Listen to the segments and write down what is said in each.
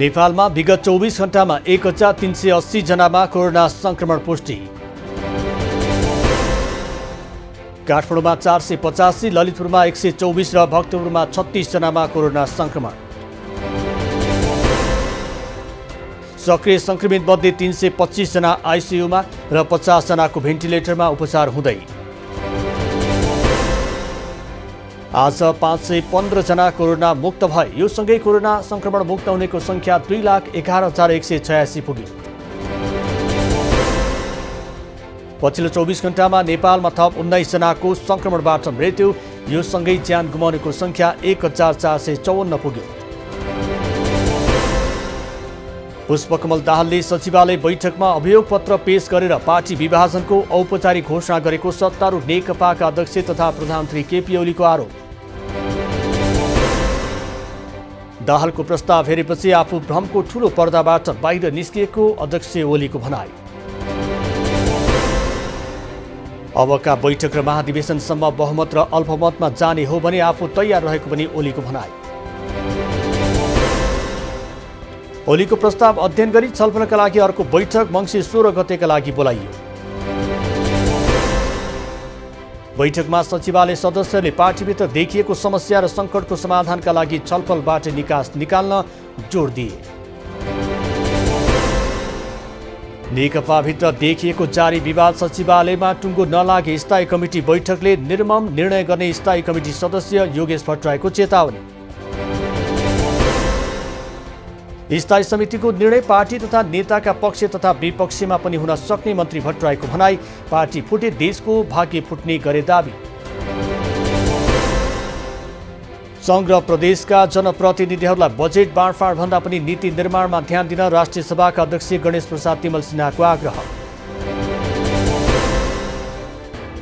नेपालमा विगत 24 घण्टामा 1380 जनामा कोरोना संक्रमण पुष्टि। काठमाडौँमा 485, ललितपुरमा 124 र भक्तपुरमा 36 जनामा कोरोना संक्रमण। सक्रिय संक्रमित मध्ये 325 जना आइसियुमा र 50 जनाको भेन्टिलेटरमा उपचार हुँदै। आज 515 जना कोरोना मुक्त भए। यो सँगै कोरोना संक्रमण मुक्त हुनेको संख्या 2,11,186 पुग्यो। पछिल्लो 24 घण्टामा नेपालमा थप 19 जनाको संक्रमणबाट मृत्यु। यो सँगै ज्यान गुमाउनेको संख्या 1,454 पुग्यो। पुष्पकमल दाहालले सचिवालय बैठकमा अभियोग पत्र पेश गरेर पार्टी विभाजनको औपचारिक घोषणा गरेको सत्तारूढ नेकपाका अध्यक्ष तथा प्रधानमन्त्री केपी ओलीको आरोप। दाहालको प्रस्ताव हेरेपछि आफू भ्रमको ठूलो पर्दाबाट बाहिर निस्किएको अध्यक्ष ओलीको भनाई। अबका बैठक र महाधिवेशनसम्म बहुमत र अल्पमतमा जाने हो भने आफू तयार रहेको पनि ओलीको भनाई। ओलीको प्रस्ताव अध्ययन गरी छलफलका लागि अर्को बैठक मङ्सिर 16 गतेका लागि बोलाइयो। बैठकमा सचिवालय सदस्यले पार्टीभित्र देखिएको समस्या र सङ्कटको समाधानका लागि छलफलबाट निकास निकाल्न जोड दिए। नेकपाभित्र देखिएको जारी विवाद सचिवालयमा टुङ्गो नलागे स्थायी कमिटी बैठकले निर्मम निर्णय गर्ने स्थायी कमिटी सदस्य योगेश भट्टराईको चेतावनी। स्थायी समितिको निर्णय पार्टी तथा नेताका पक्ष तथा विपक्षमा पनि हुन सक्ने मन्त्री भट्टराईको भनाई। पार्टी फुटे देशको भाग्य फुट्ने गरे दाबी। सङ्घ र प्रदेशका जनप्रतिनिधिहरूलाई बजेट बाँडफाँड भन्दा पनि नीति निर्माणमा ध्यान दिन राष्ट्रिय सभाका अध्यक्ष गणेश प्रसाद तिमल सिन्हाको आग्रह।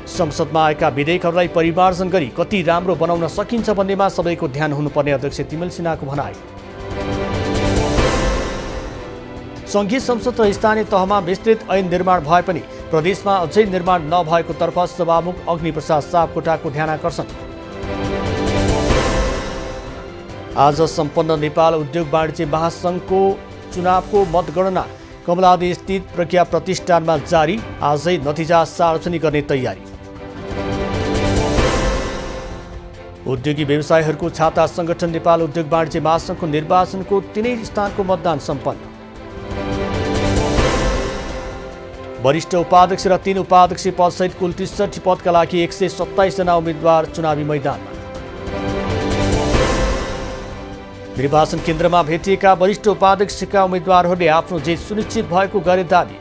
संसदमा आएका विधेयकहरूलाई परिमार्जन गरी कति राम्रो बनाउन सकिन्छ भन्नेमा सबैको ध्यान हुनुपर्ने अध्यक्ष तिमल सिन्हाको भनाई। सङ्घीय संसद र स्थानीय तहमा विस्तृत ऐन निर्माण भए पनि प्रदेशमा अझै निर्माण नभएको तर्फ सभामुख अग्निप्रसाद सापकोटाको ध्यानाकर्षण। आज सम्पन्न नेपाल उद्योग वाणिज्य महासङ्घको चुनावको मतगणना कमलादी स्थित प्रज्ञा प्रतिष्ठानमा जारी। आजै नतिजा सार्वजनिक गर्ने तयारी। उद्योगी व्यवसायीहरूको छाता संगठन नेपाल उद्योग वाणिज्य महासङ्घको निर्वाचनको 3 स्थानको मतदान सम्पन्न। वरिष्ठ उपाध्यक्ष र 3 उपाध्यक्ष पदसहित कुल 63 पदका लागि 127 जना उम्मेद्वार चुनावी मैदानमा। निर्वाचन केन्द्रमा भेटिएका वरिष्ठ उपाध्यक्षका उम्मेद्वारहरूले आफ्नो जित सुनिश्चित भएको गरे दाबी।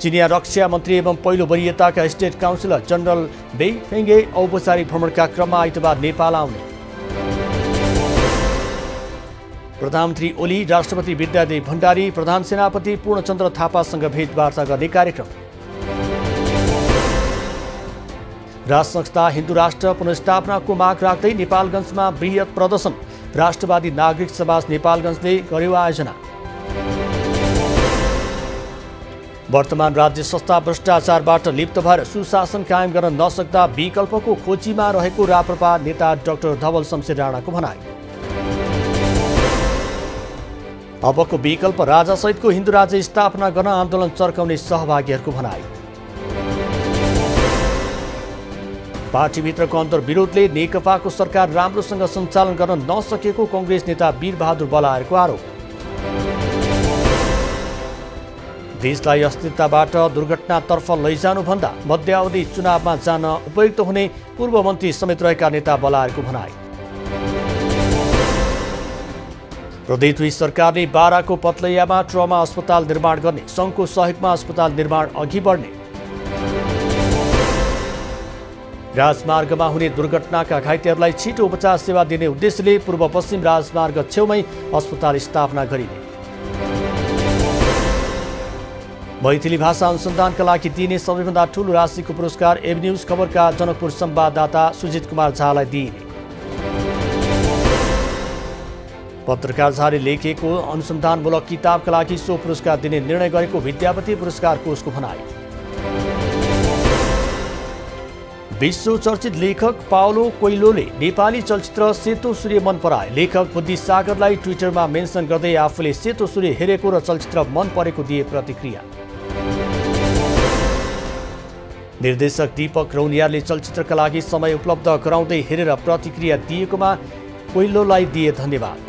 चिनिया रक्षा मन्त्री एवं पहिलो वरियताका स्टेट काउन्सिलर जनरल बेई फेङ्गे औपचारिक भ्रमणका क्रममा आइतबार नेपाल आउने। प्रधानमन्त्री ओली, राष्ट्रपति विद्यादेवी भण्डारी, प्रधान सेनापति पूर्णचन्द्र थापासँग भेटवार्ता गर्ने कार्यक्रम। राजसंस्था हिन्दू राष्ट्र पुनर्स्थापनाको माग राख्दै नेपालगञ्जमा बृहत प्रदर्शन। राष्ट्रवादी नागरिक समाज नेपालगञ्जले गर्यो आयोजना। वर्तमान राज्य संस्था भ्रष्टाचारबाट लिप्त भएर सुशासन कायम गर्न नसक्दा विकल्पको खोजीमा रहेको राप्रपा नेता डाक्टर धवल शमशेर राणाको भनाई। अबको विकल्प राजासहितको हिन्दू राज्य स्थापना गर्न आन्दोलन चर्काउने सहभागीहरूको भनाई। पार्टीभित्रको अन्तर्विरोधले नेकपाको सरकार राम्रोसँग सञ्चालन गर्न नसकेको कङ्ग्रेस नेता वीरबहादुर बलायरको आरोप। देशलाई अस्थिरताबाट दुर्घटनातर्फ लैजानुभन्दा मध्यावधि चुनावमा जान उपयुक्त हुने पूर्व मन्त्री समेत रहेका नेता बलायरको भनाई। प्रदेश 2 सरकारले बाराको पतलैयामा ट्रमा अस्पताल निर्माण गर्ने, सङ्घको सहयोगमा अस्पताल निर्माण अघि बढ्ने। राजमार्गमा हुने दुर्घटनाका घाइतेहरूलाई छिटो उपचार सेवा दिने उद्देश्यले पूर्व पश्चिम राजमार्ग छेउमै अस्पताल स्थापना गरिने। मैथिली भाषा अनुसन्धानका लागि दिइने सबैभन्दा ठूलो राशिको पुरस्कार एभन्यूज खबरका जनकपुर संवाददाता सुजित कुमार झालाई दिइने। पत्रकार झाले लेखेको अनुसन्धानमूलक किताबका लागि सो पुरस्कार दिने निर्णय गरेको विद्यापति पुरस्कार कोषको भनाई। विश्व चर्चित लेखक पाउलो कोइलोले नेपाली चलचित्र सेतो सूर्य मन पराए। लेखक बुद्धि सागरलाई ट्विटरमा मेन्सन गर्दै आफूले सेतो सूर्य हेरेको र चलचित्र मन परेको दिए प्रतिक्रिया। निर्देशक दीपक रौनियारले चलचित्रका लागि समय उपलब्ध गराउँदै हेरेर प्रतिक्रिया दिएकोमा कोइलोलाई दिए धन्यवाद।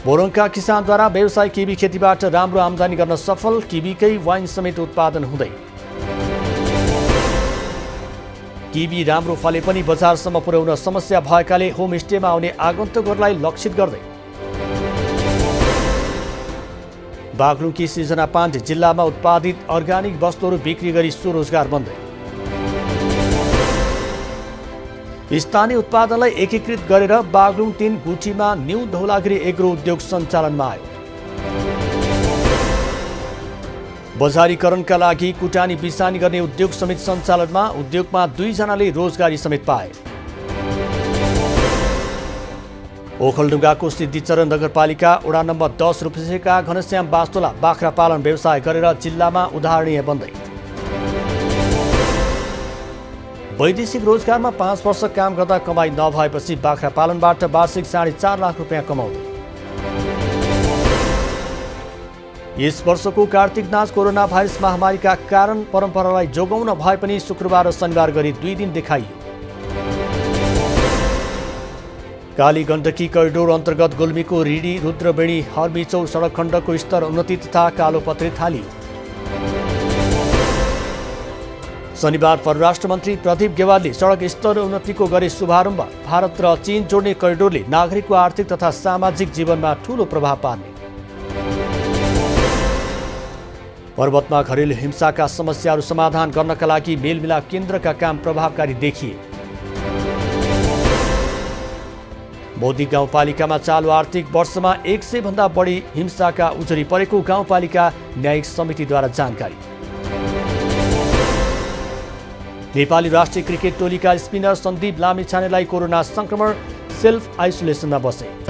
मोरङका किसानद्वारा व्यवसाय किवी खेतीबाट राम्रो आम्दानी गर्न सफल। किवीकै वाइन समेत उत्पादन हुँदै। किवी राम्रो फले पनि बजारसम्म पुर्याउन समस्या भएकाले होमस्टेमा आउने आगन्तुकहरूलाई लक्षित गर्दै। बागलुङकी सृजना पाण्डे जिल्लामा उत्पादित अर्ग्यानिक वस्तुहरू बिक्री गरी स्वरोजगार बन्दै। स्थानीय उत्पादनलाई एकीकृत गरेर बागलुङ 3 गुठीमा न्यू धौलागिरी एग्रो उद्योग सञ्चालनमा आयो। बजारीकरणका लागि कुटानी बिसानी गर्ने उद्योग समिति सञ्चालनमा। उद्योगमा 2 जनाले रोजगारी समेत पाए। ओखलढुङ्गाको सिद्धिचरण नगरपालिका वडा नम्बर 10 रूपसेका घनश्याम बास्तोला बाख्रा पालन व्यवसाय गरेर जिल्लामा उदाहरणीय बन्दै। वैदेशिक रोजगारमा 5 वर्ष काम गर्दा कमाई नभएपछि बाख्रा पालनबाट वार्षिक 4.5 लाख रुपियाँ कमाउँदै। यस वर्षको कार्तिक नाच कोरोना भाइरस महामारीका कारण परम्परालाई जोगाउन भए पनि शुक्रबार र शनिबार गरी 2 दिन देखाइयो। काली गण्डकी करिडोर अन्तर्गत गुल्मीको रिडी रुद्रवेणी हर्मिचौर सडक खण्डको स्तर उन्नति तथा कालोपत्री थालियो। शनिबार परराष्ट्र मन्त्री प्रदीप गेवालले सडक स्तर उन्नतिको गरे शुभारम्भ। भारत र चीन जोड्ने करिडोरले नागरिकको आर्थिक तथा सामाजिक जीवनमा ठूलो प्रभाव पार्ने। पर्वतमा घरेलु हिंसाका समस्याहरू समाधान गर्नका लागि मेलमिलाप केन्द्रका काम प्रभावकारी देखिए। मोदी गाउँपालिकामा चालु आर्थिक वर्षमा 100 भन्दा बढी हिंसाका उजुरी परेको गाउँपालिका न्यायिक समितिद्वारा जानकारी। नेपाली राष्ट्रिय क्रिकेट टोलीका स्पिनर सन्दीप लामिछानेलाई कोरोना संक्रमण, सेल्फ आइसोलेसनमा बसे।